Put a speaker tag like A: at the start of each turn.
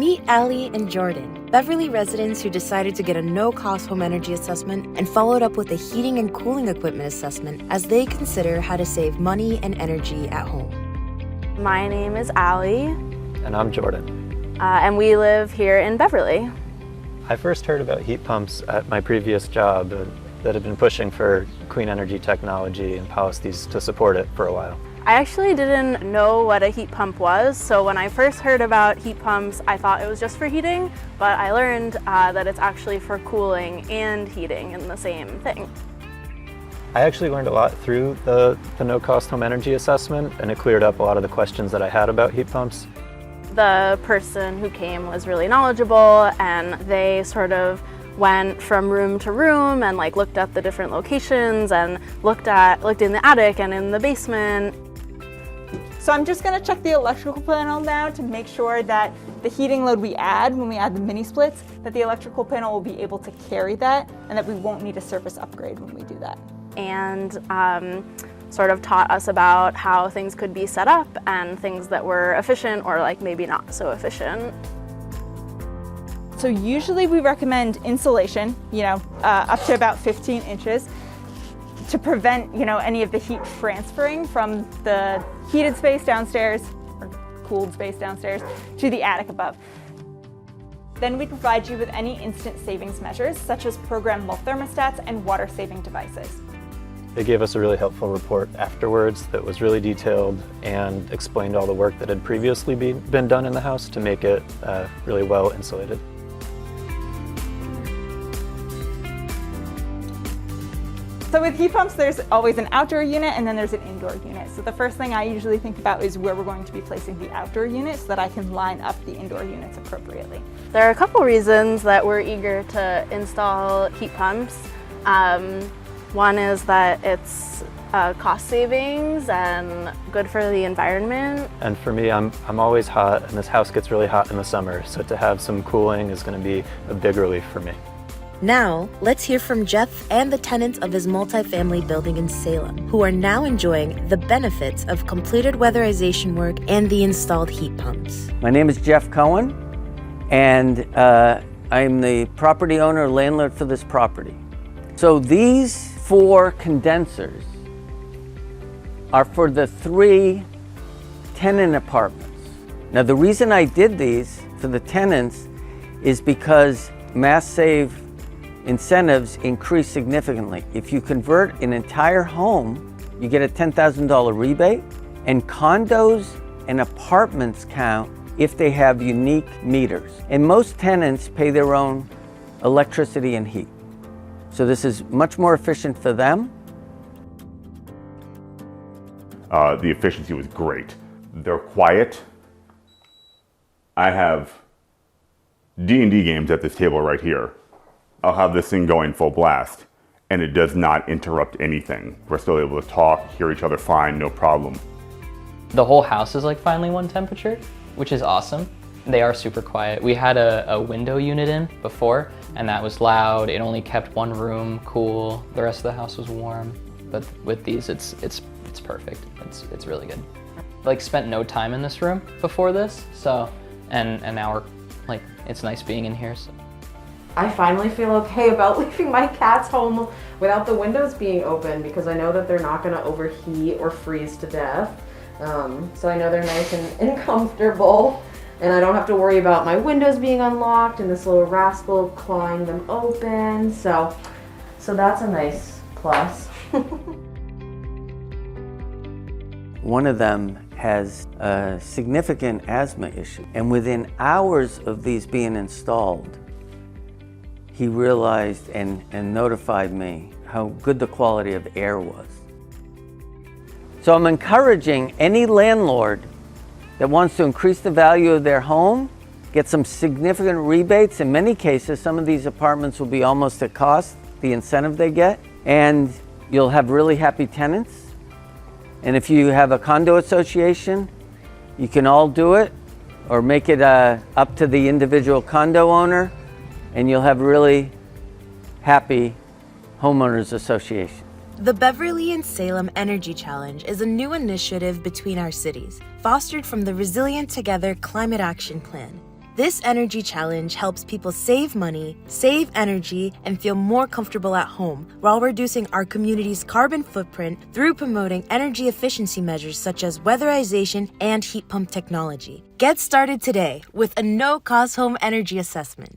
A: Meet Allie and Jordan, Beverly residents who decided to get a no-cost home energy assessment and followed up with a heating and cooling equipment assessment as they consider how to save money and energy at home.
B: My name is Allie.
C: And I'm Jordan.
B: And we live here in Beverly.
C: I first heard about heat pumps at my previous job that had been pushing for clean energy technology and policies to support it for a while.
B: I actually didn't know what a heat pump was, so when I first heard about heat pumps, I thought it was just for heating, but I learned that it's actually for cooling and heating in the same thing.
C: I actually learned a lot through the no-cost home energy assessment, and it cleared up a lot of the questions that I had about heat pumps.
B: The person who came was really knowledgeable, and they sort of went from room to room and looked at the different locations and looked in the attic and in the basement.
D: So I'm just going to check the electrical panel now to make sure that the heating load we add when we add the mini splits, that the electrical panel will be able to carry that and that we won't need a surface upgrade when we do that.
B: And sort of taught us about how things could be set up and things that were efficient or maybe not so efficient.
D: So usually we recommend insulation, up to about 15 inches to prevent, any of the heat transferring from the heated space downstairs or cooled space downstairs to the attic above. Then we provide you with any instant savings measures, such as programmable thermostats and water saving devices.
C: They gave us a really helpful report afterwards that was really detailed and explained all the work that had previously been done in the house to make it really well insulated.
D: So with heat pumps, there's always an outdoor unit and then there's an indoor unit. So the first thing I usually think about is where we're going to be placing the outdoor unit so that I can line up the indoor units appropriately.
B: There are a couple reasons that we're eager to install heat pumps. One is that it's cost savings and good for the environment.
C: And for me, I'm always hot, and this house gets really hot in the summer, so to have some cooling is going to be a big relief for me.
A: Now, let's hear from Jeff and the tenants of his multifamily building in Salem, who are now enjoying the benefits of completed weatherization work and the installed heat pumps.
E: My name is Jeff Cohen, and I'm the property owner, landlord for this property. So these 4 condensers are for the 3 tenant apartments. Now the reason I did these for the tenants is because Mass Save incentives increase significantly. If you convert an entire home, you get a $10,000 rebate, and condos and apartments count if they have unique meters. And most tenants pay their own electricity and heat. So this is much more efficient for them.
F: The efficiency was great. They're quiet. I have D&D games at this table right here. I'll have this thing going full blast, and it does not interrupt anything. We're still able to talk, hear each other fine, no problem.
G: The whole house is finally one temperature, which is awesome. They are super quiet. We had a window unit in before, and that was loud. It only kept one room cool. The rest of the house was warm. But with these, it's perfect. It's really good. Spent no time in this room before this, so and now we're it's nice being in here. So.
H: I finally feel okay about leaving my cats home without the windows being open because I know that they're not going to overheat or freeze to death. So I know they're nice and comfortable, and I don't have to worry about my windows being unlocked and this little rascal clawing them open. So that's a nice plus.
E: One of them has a significant asthma issue, and within hours of these being installed, he realized and notified me how good the quality of air was. So I'm encouraging any landlord that wants to increase the value of their home, get some significant rebates. In many cases, some of these apartments will be almost at cost, the incentive they get, and you'll have really happy tenants. And if you have a condo association, you can all do it, or make it up to the individual condo owner, and you'll have really happy homeowners association.
A: The Beverly and Salem Energy Challenge is a new initiative between our cities, fostered from the Resilient Together Climate Action Plan. This energy challenge helps people save money, save energy, and feel more comfortable at home while reducing our community's carbon footprint through promoting energy efficiency measures such as weatherization and heat pump technology. Get started today with a no-cost home energy assessment.